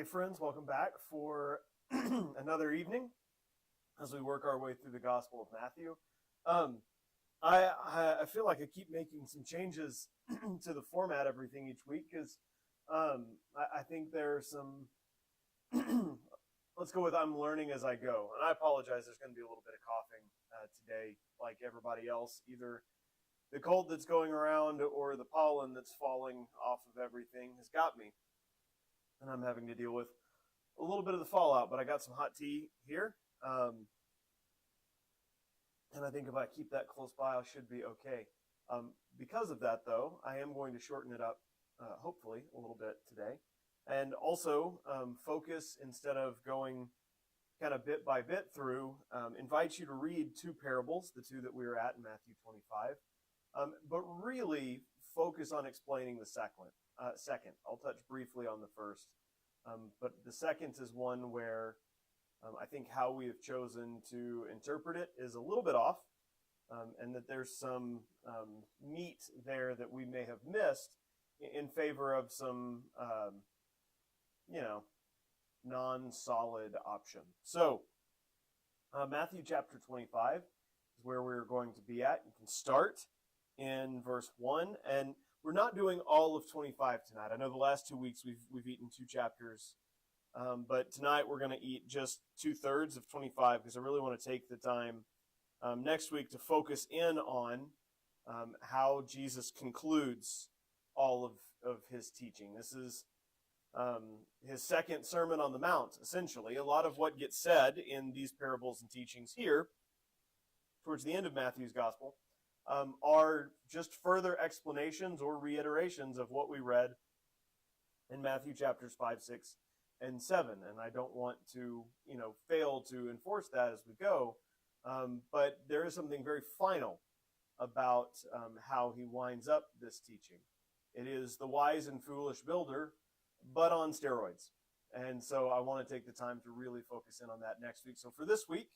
friends, welcome back for another evening as we work our way through the Gospel of Matthew. I feel like I keep making some changes to the format everything each week because I think there are some. Let's go with I'm learning as I go, and I apologize. There's going to be a little bit of coughing today, like everybody else. Either the cold that's going around or the pollen that's falling off of everything has got me, and I'm having to deal with a little bit of the fallout. But I got some hot tea here, and I think if I keep that close by, I should be okay. Because of that, though, I am going to shorten it up, hopefully, a little bit today, and also focus instead of going kind of bit by bit through. Invite you to read two parables, the two that we were at in Matthew 25, but really focus on explaining the second. I'll touch briefly on the first, but the second is one where I think how we have chosen to interpret it is a little bit off, and that there's some meat there that we may have missed in favor of some, non-solid option. So, Matthew chapter 25 is where we're going to be at. You can start in verse 1, and we're not doing all of 25 tonight. I know the last 2 weeks we've eaten two chapters, but tonight we're going to eat just 2/3 of 25 because I really want to take the time next week to focus in on how Jesus concludes all of his teaching. This is his second Sermon on the Mount, essentially. A lot of what gets said in these parables and teachings here, towards the end of Matthew's Gospel, are just further explanations or reiterations of what we read in Matthew chapters 5, 6, and 7. And I don't want to, fail to enforce that as we go. But there is something very final about how he winds up this teaching. It is the wise and foolish builder, but on steroids. And so I want to take the time to really focus in on that next week. So for this week,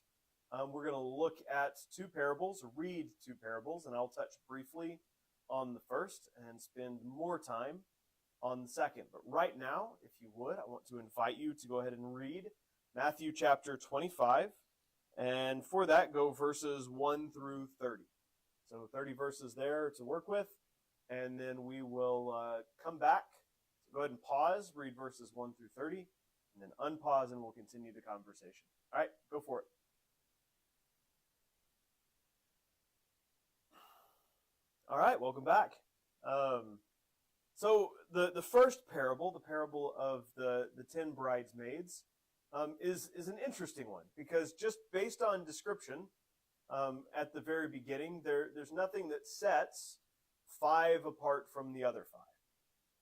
we're going to look at two parables, read two parables, and I'll touch briefly on the first and spend more time on the second. But right now, if you would, I want to invite you to go ahead and read Matthew chapter 25. And for that, go verses 1 through 30. So 30 verses there to work with. And then we will come back. So go ahead and pause, read verses 1 through 30, and then unpause, and we'll continue the conversation. All right, go for it. All right, welcome back. So the first parable, the parable of the 10 bridesmaids, is an interesting one because just based on description at the very beginning, there's nothing that sets 5 apart from the other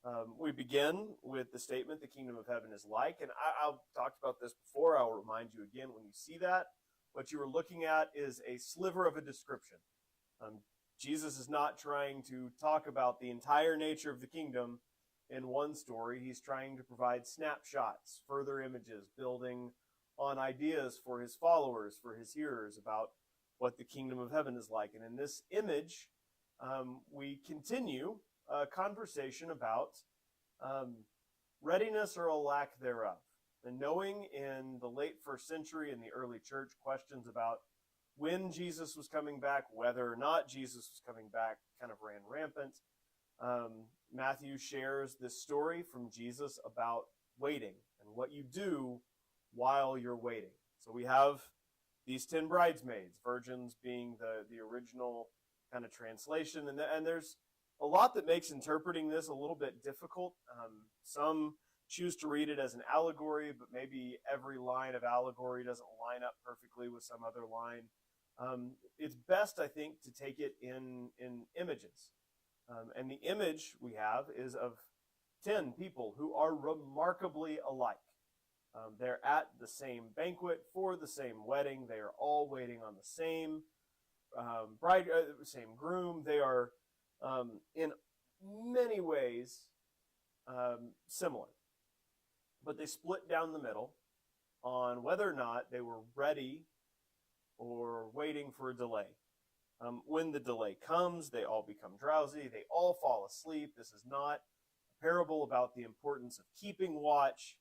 5. We begin with the statement, the kingdom of heaven is like, and I've talked about this before. I'll remind you again when you see that. What you are looking at is a sliver of a description. Jesus is not trying to talk about the entire nature of the kingdom in one story. He's trying to provide snapshots, further images, building on ideas for his followers, for his hearers about what the kingdom of heaven is like. And in this image, we continue a conversation about readiness or a lack thereof. And knowing in the late first century and the early church, questions about when Jesus was coming back, whether or not Jesus was coming back, kind of ran rampant. Matthew shares this story from Jesus about waiting and what you do while you're waiting. So we have these 10 bridesmaids, virgins being the original kind of translation. And there's a lot that makes interpreting this a little bit difficult. Some choose to read it as an allegory, but maybe every line of allegory doesn't line up perfectly with some other line. It's best, I think, to take it in images. And the image we have is of 10 people who are remarkably alike. They're at the same banquet for the same wedding. They are all waiting on the same same groom. They are in many ways similar. But they split down the middle on whether or not they were ready or waiting for a delay. When the delay comes, they all become drowsy. They all fall asleep. This is not a parable about the importance of keeping watch.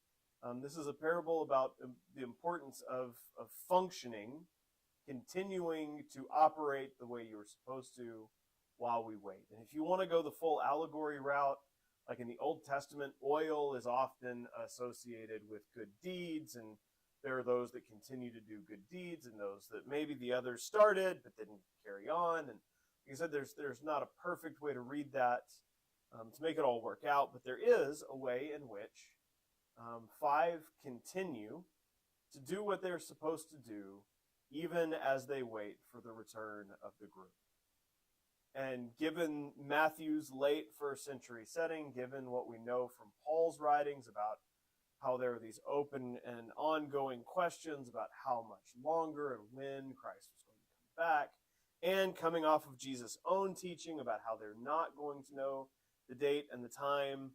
This is a parable about the importance of functioning, continuing to operate the way you were supposed to while we wait. And if you want to go the full allegory route, like in the Old Testament, oil is often associated with good deeds, and there are those that continue to do good deeds, and those that maybe the others started but didn't carry on. And like I said, there's not a perfect way to read that to make it all work out, but there is a way in which 5 continue to do what they're supposed to do, even as they wait for the return of the group. And given Matthew's late first century setting, given what we know from Paul's writings about how there are these open and ongoing questions about how much longer and when Christ was going to come back, and coming off of Jesus' own teaching about how they're not going to know the date and the time,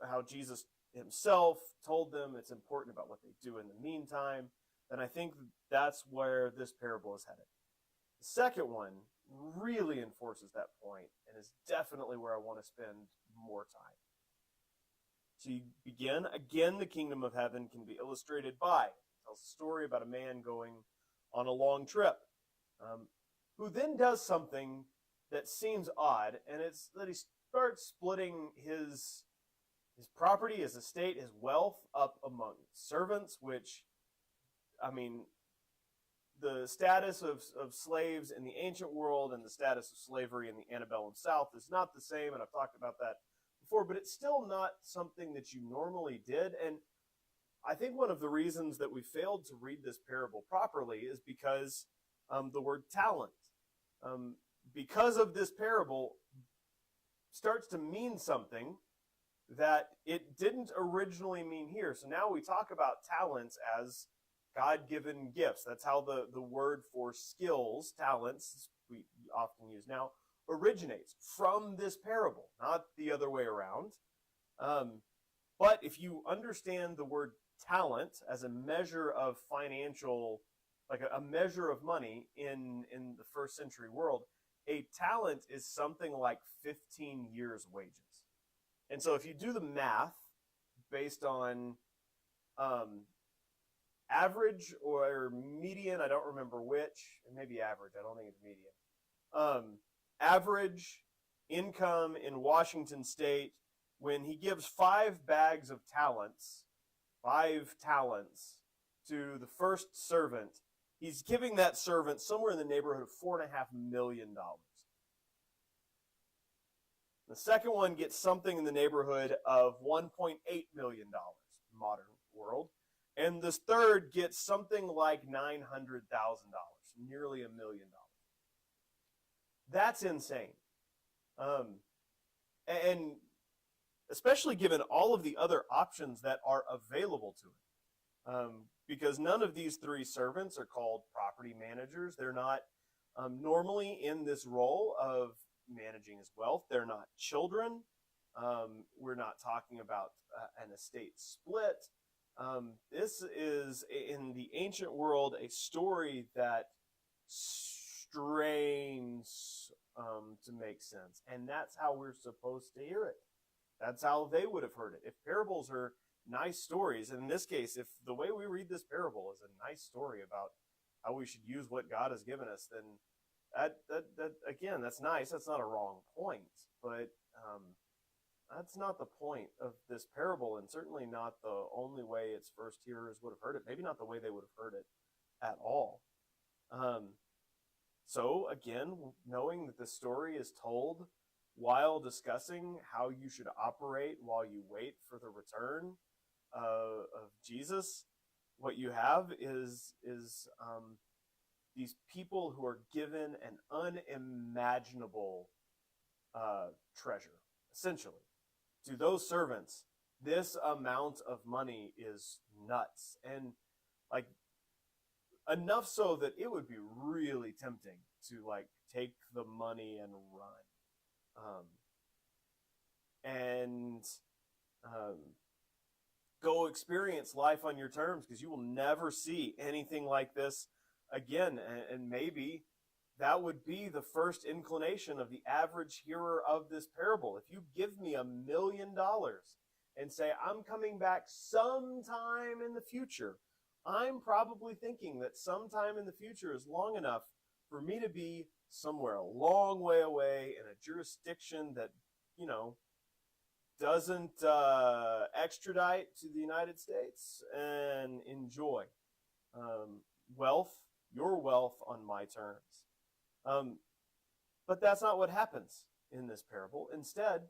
how Jesus himself told them it's important about what they do in the meantime, then I think that's where this parable is headed. The second one really enforces that point and is definitely where I want to spend more time. So you begin, again, the kingdom of heaven can be illustrated by, it tells a story about a man going on a long trip, who then does something that seems odd, and it's that he starts splitting his property, his estate, his wealth up among servants, which, I mean, the status of slaves in the ancient world and the status of slavery in the antebellum South is not the same, and I've talked about that before, but it's still not something that you normally did. And I think one of the reasons that we failed to read this parable properly is because the word talent, because of this parable, starts to mean something that it didn't originally mean here. So now we talk about talents as God-given gifts. That's how the word for skills, talents, we often use now, originates from this parable, not the other way around. But if you understand the word talent as a measure of financial, like a measure of money in the first century world, a talent is something like 15 years' wages. And so if you do the math based on average or median, I don't remember which, maybe average, I don't think it's median. Average income in Washington State, when he gives 5 bags of talents, 5 talents to the first servant, he's giving that servant somewhere in the neighborhood of $4.5 million. The second one gets something in the neighborhood of $1.8 million, modern world. And this third gets something like $900,000, nearly $1 million. That's insane. And especially given all of the other options that are available to it. Because none of these 3 servants are called property managers. They're not normally in this role of managing his wealth. They're not children. We're not talking about an estate split. This is, in the ancient world, a story that strains to make sense. And that's how we're supposed to hear it. That's how they would have heard it. If parables are nice stories, and in this case, if the way we read this parable is a nice story about how we should use what God has given us, then that again, that's nice. That's not a wrong point, but that's not the point of this parable, and certainly not the only way its first hearers would have heard it. Maybe not the way they would have heard it at all. So again, knowing that the story is told while discussing how you should operate while you wait for the return of Jesus, what you have is these people who are given an unimaginable treasure, essentially. To those servants, this amount of money is nuts. And like, enough so that it would be really tempting to like take the money and run. And go experience life on your terms, because you will never see anything like this again. And maybe that would be the first inclination of the average hearer of this parable. If you give me $1 million and say, I'm coming back sometime in the future, I'm probably thinking that sometime in the future is long enough for me to be somewhere a long way away in a jurisdiction that, you know, doesn't extradite to the United States and enjoy wealth, your wealth on my terms. But that's not what happens in this parable. Instead,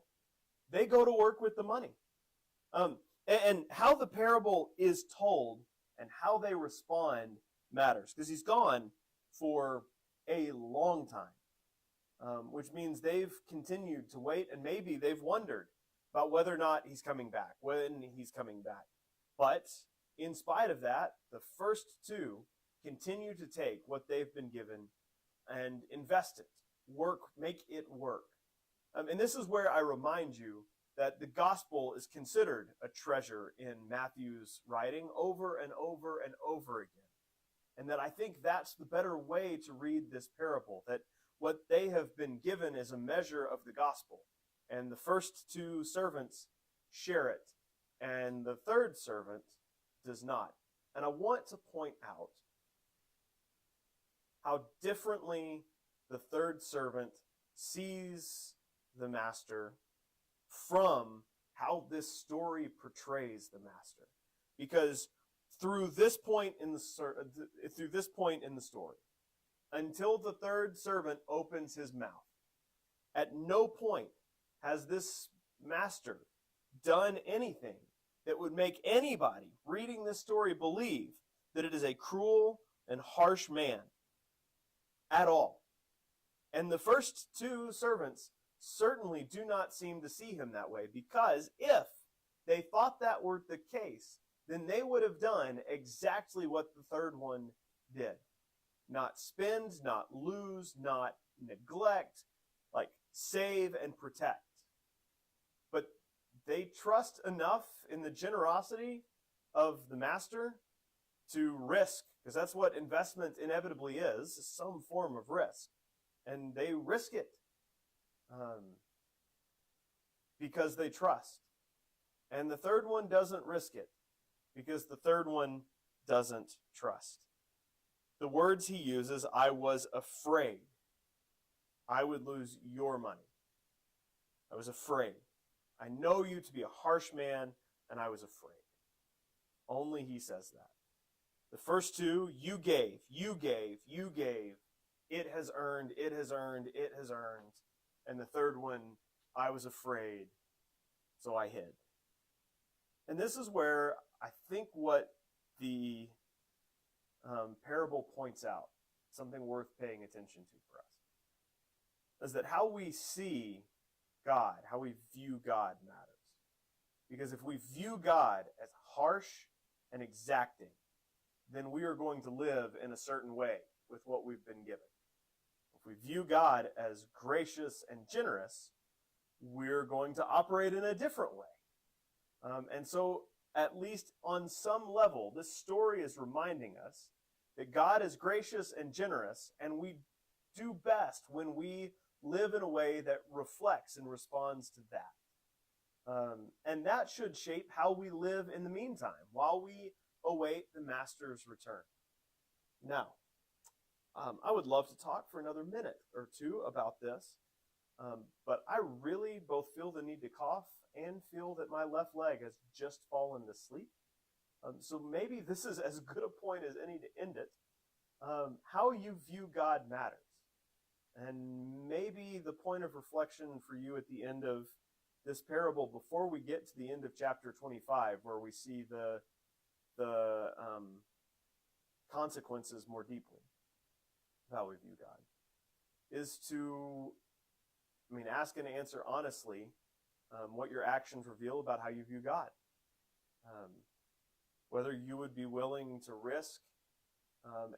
they go to work with the money. And how the parable is told and how they respond matters, because he's gone for a long time, which means they've continued to wait, and maybe they've wondered about whether or not he's coming back, when he's coming back. But in spite of that, the first two continue to take what they've been given and invest it, work, make it work. And this is where I remind you that the gospel is considered a treasure in Matthew's writing over and over and over again. And that I think that's the better way to read this parable, that what they have been given is a measure of the gospel. And the first two servants share it, and the third servant does not. And I want to point out how differently the third servant sees the master from how this story portrays the master. Because through this point in the story, until the third servant opens his mouth, at no point has this master done anything that would make anybody reading this story believe that it is a cruel and harsh man at all. And the first two servants certainly do not seem to see him that way, because if they thought that were the case, then they would have done exactly what the third one did. Not spend, not lose, not neglect, like save and protect. But they trust enough in the generosity of the master to risk, because that's what investment inevitably is some form of risk. And they risk it because they trust. And the third one doesn't risk it because the third one doesn't trust. The words he uses, I was afraid I would lose your money. I was afraid. I know you to be a harsh man, and I was afraid. Only he says that. The first two, you gave, you gave, you gave. It has earned, it has earned, it has earned. And the third one, I was afraid, so I hid. And this is where I think what the parable points out, something worth paying attention to for us, is that how we see God, how we view God matters. Because if we view God as harsh and exacting, then we are going to live in a certain way with what we've been given. If we view God as gracious and generous, we're going to operate in a different way. And so, at least on some level, this story is reminding us that God is gracious and generous, and we do best when we live in a way that reflects and responds to that. And that should shape how we live in the meantime, while we await the master's return. Now, I would love to talk for another minute or two about this, but I really both feel the need to cough and feel that my left leg has just fallen to sleep. So maybe this is as good a point as any to end it. How you view God matters. And maybe the point of reflection for you at the end of this parable, before we get to the end of chapter 25, where we see the consequences more deeply of how we view God, is to, ask and answer honestly what your actions reveal about how you view God. Whether you would be willing to risk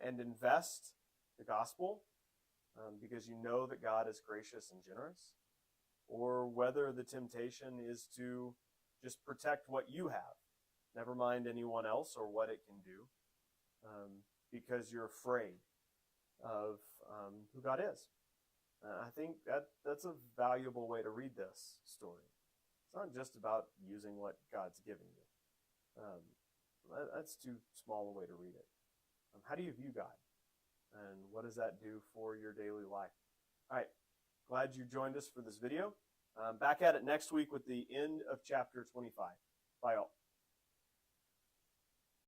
and invest the gospel because you know that God is gracious and generous, or whether the temptation is to just protect what you have, never mind anyone else or what it can do, because you're afraid of who God is. I think that's a valuable way to read this story. It's not just about using what God's giving you. That's too small a way to read it. How do you view God? And what does that do for your daily life? All right, glad you joined us for this video. Back at it next week with the end of chapter 25. Bye all.